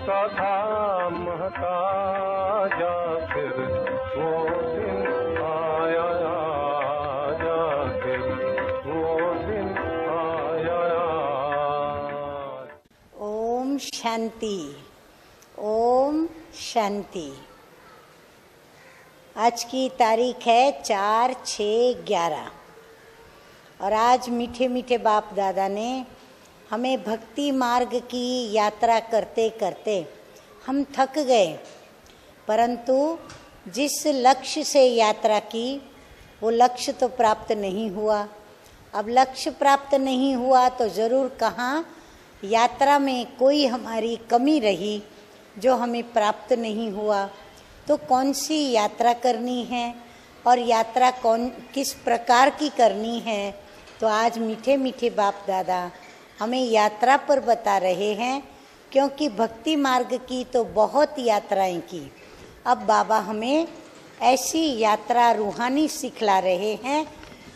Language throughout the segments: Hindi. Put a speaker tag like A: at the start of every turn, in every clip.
A: सा था महताजा, फिर वो दिन आया, आया, फिर वो दिन आया।
B: ओम शांति, ओम शांति। आज की तारीख है 4/6/11 और आज मीठे मीठे बाप दादा ने हमें भक्ति मार्ग की यात्रा करते करते हम थक गए, परंतु जिस लक्ष्य से यात्रा की वो लक्ष्य तो प्राप्त नहीं हुआ। अब लक्ष्य प्राप्त नहीं हुआ तो ज़रूर कहाँ यात्रा में कोई हमारी कमी रही जो हमें प्राप्त नहीं हुआ। तो कौन सी यात्रा करनी है और यात्रा किस प्रकार की करनी है, तो आज मीठे मीठे बाप दादा हमें यात्रा पर बता रहे हैं। क्योंकि भक्ति मार्ग की तो बहुत यात्राएं की, अब बाबा हमें ऐसी यात्रा रूहानी सिखला रहे हैं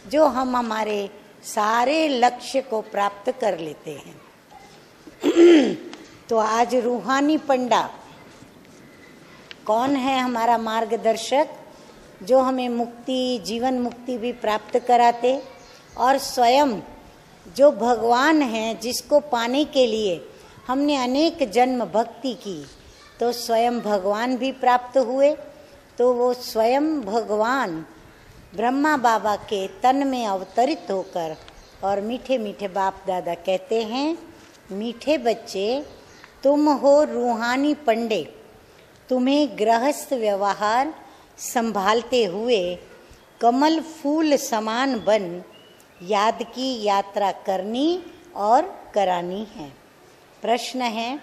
B: जो हम हमारे सारे लक्ष्य को प्राप्त कर लेते हैं। तो आज रूहानी पंडा कौन है? हमारा मार्गदर्शक जो हमें मुक्ति, जीवन मुक्ति भी प्राप्त कराते, और स्वयं जो भगवान हैं जिसको पाने के लिए हमने अनेक जन्म भक्ति की, तो स्वयं भगवान भी प्राप्त हुए। तो वो स्वयं भगवान ब्रह्मा बाबा के तन में अवतरित होकर, और मीठे मीठे बाप दादा कहते हैं, मीठे बच्चे तुम हो रूहानी पंडे, तुम्हें गृहस्थ व्यवहार संभालते हुए कमल फूल समान बन याद की यात्रा करनी और करानी है। प्रश्न है,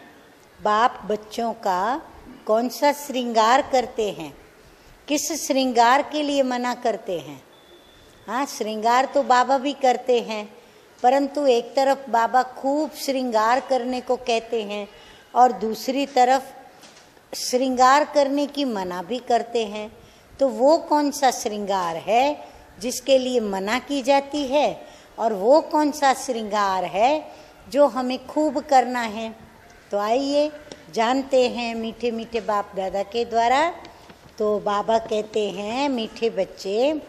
B: बाप बच्चों का कौन सा श्रृंगार करते हैं? किस श्रृंगार के लिए मना करते हैं? हाँ, श्रृंगार तो बाबा भी करते हैं, परंतु एक तरफ बाबा खूब श्रृंगार करने को कहते हैं और दूसरी तरफ श्रृंगार करने की मना भी करते हैं। तो वो कौन सा श्रृंगार है जिसके लिए मना की जाती है, और वो कौन सा श्रृंगार है जो हमें खूब करना है? तो आइए जानते हैं मीठे मीठे बाप दादा के द्वारा। तो बाबा कहते हैं, मीठे बच्चे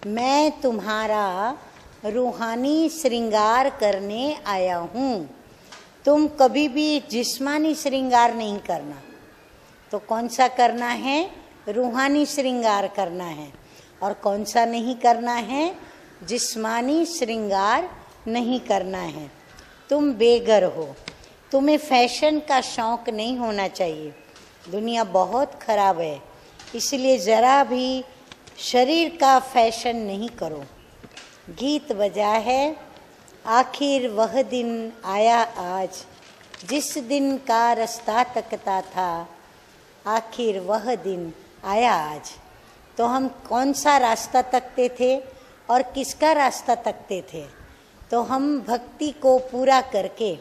B: मैं तुम्हारा रूहानी श्रृंगार करने आया हूँ। तुम कभी भी जिस्मानी श्रृंगार नहीं करना। तो कौन सा करना है? रूहानी श्रृंगार करना है। और कौन सा नहीं करना है? जिस्मानी श्रृंगार नहीं करना है। तुम बेघर हो, तुम्हें फैशन का शौक नहीं होना चाहिए। दुनिया बहुत खराब है, इसलिए ज़रा भी शरीर का फैशन नहीं करो। गीत बजा है, आखिर वह दिन आया आज, जिस दिन का रास्ता तकता था, आखिर वह दिन आया आज। तो हम कौन सा रास्ता तकते थे और किसका रास्ता तकते थे? तो हम भक्ति को पूरा करके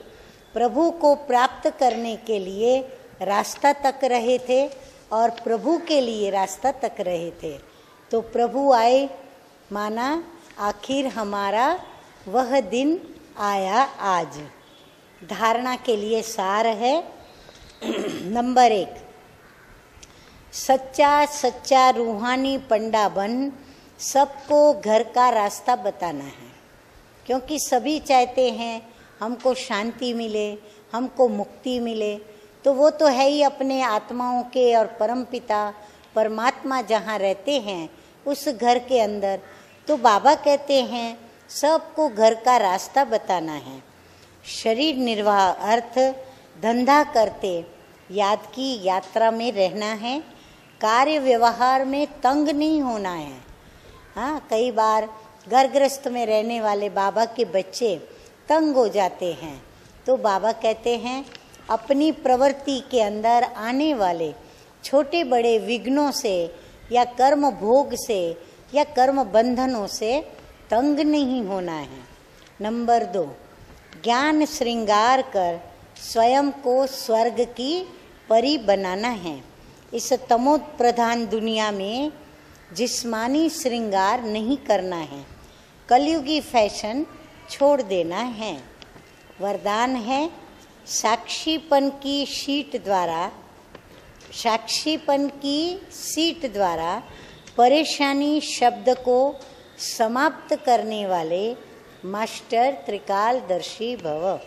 B: प्रभु को प्राप्त करने के लिए रास्ता तक रहे थे और प्रभु के लिए रास्ता तक रहे थे। तो प्रभु आए, माना आखिर हमारा वह दिन आया आज। धारणा के लिए सार है, नंबर 1, सच्चा रूहानी पंडा बन सबको घर का रास्ता बताना है। क्योंकि सभी चाहते हैं हमको शांति मिले, हमको मुक्ति मिले। तो वो तो है ही अपने आत्माओं के और परमपिता परमात्मा जहाँ रहते हैं उस घर के अंदर। तो बाबा कहते हैं सबको घर का रास्ता बताना है। शरीर निर्वाह अर्थ धंधा करते याद की यात्रा में रहना है। कार्य व्यवहार में तंग नहीं होना है। हाँ, कई बार घर गृहस्थ में रहने वाले बाबा के बच्चे तंग हो जाते हैं। तो बाबा कहते हैं अपनी प्रवृत्ति के अंदर आने वाले छोटे बड़े विघ्नों से या कर्म भोग से या कर्म बंधनों से तंग नहीं होना है। नंबर 2, ज्ञान श्रृंगार कर स्वयं को स्वर्ग की परी बनाना है। इस तमो प्रधान दुनिया में जिस्मानी श्रृंगार नहीं करना है, कलयुगी फैशन छोड़ देना है। वरदान है साक्षीपन की सीट द्वारा परेशानी शब्द को समाप्त करने वाले मास्टर त्रिकालदर्शी भव।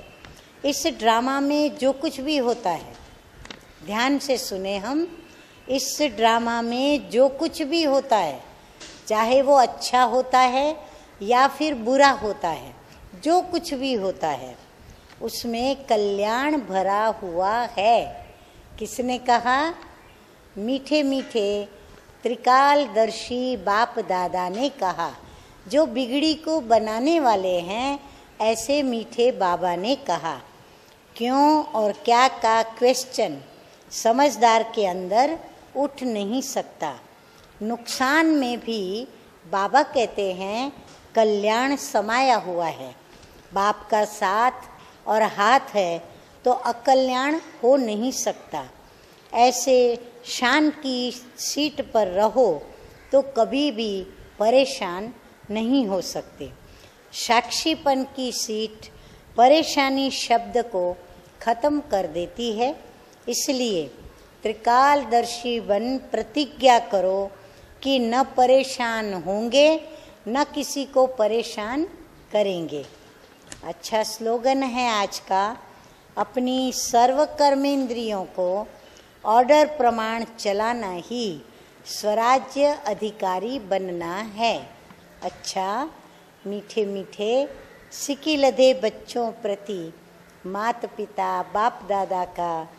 B: इस ड्रामा में जो कुछ भी होता है, ध्यान से सुने हम, इस ड्रामा में जो कुछ भी होता है, चाहे वो अच्छा होता है या फिर बुरा होता है, जो कुछ भी होता है उसमें कल्याण भरा हुआ है। किसने कहा? मीठे मीठे त्रिकालदर्शी बाप दादा ने कहा। जो बिगड़ी को बनाने वाले हैं, ऐसे मीठे बाबा ने कहा। क्यों और क्या का क्वेश्चन समझदार के अंदर उठ नहीं सकता। नुकसान में भी बाबा कहते हैं कल्याण समाया हुआ है। बाप का साथ और हाथ है तो अकल्याण हो नहीं सकता। ऐसे शान की सीट पर रहो तो कभी भी परेशान नहीं हो सकते। साक्षीपन की सीट परेशानी शब्द को खत्म कर देती है। इसलिए त्रिकालदर्शी बन प्रतिज्ञा करो कि न परेशान होंगे, न किसी को परेशान करेंगे। अच्छा स्लोगन है आज का, अपनी सर्व कर्मेंद्रियों को ऑर्डर प्रमाण चलाना ही स्वराज्य अधिकारी बनना है। अच्छा मीठे मीठे सिकिलधे बच्चों प्रति माता पिता बाप दादा का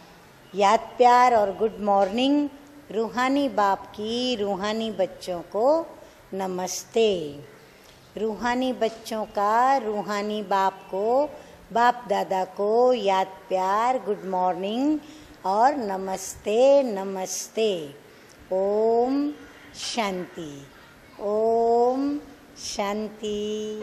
B: याद प्यार और गुड मॉर्निंग। रूहानी बाप की रूहानी बच्चों को नमस्ते। रूहानी बच्चों का रूहानी बाप को, बाप दादा को याद प्यार, गुड मॉर्निंग और नमस्ते नमस्ते। ओम शांति, ओम शांति।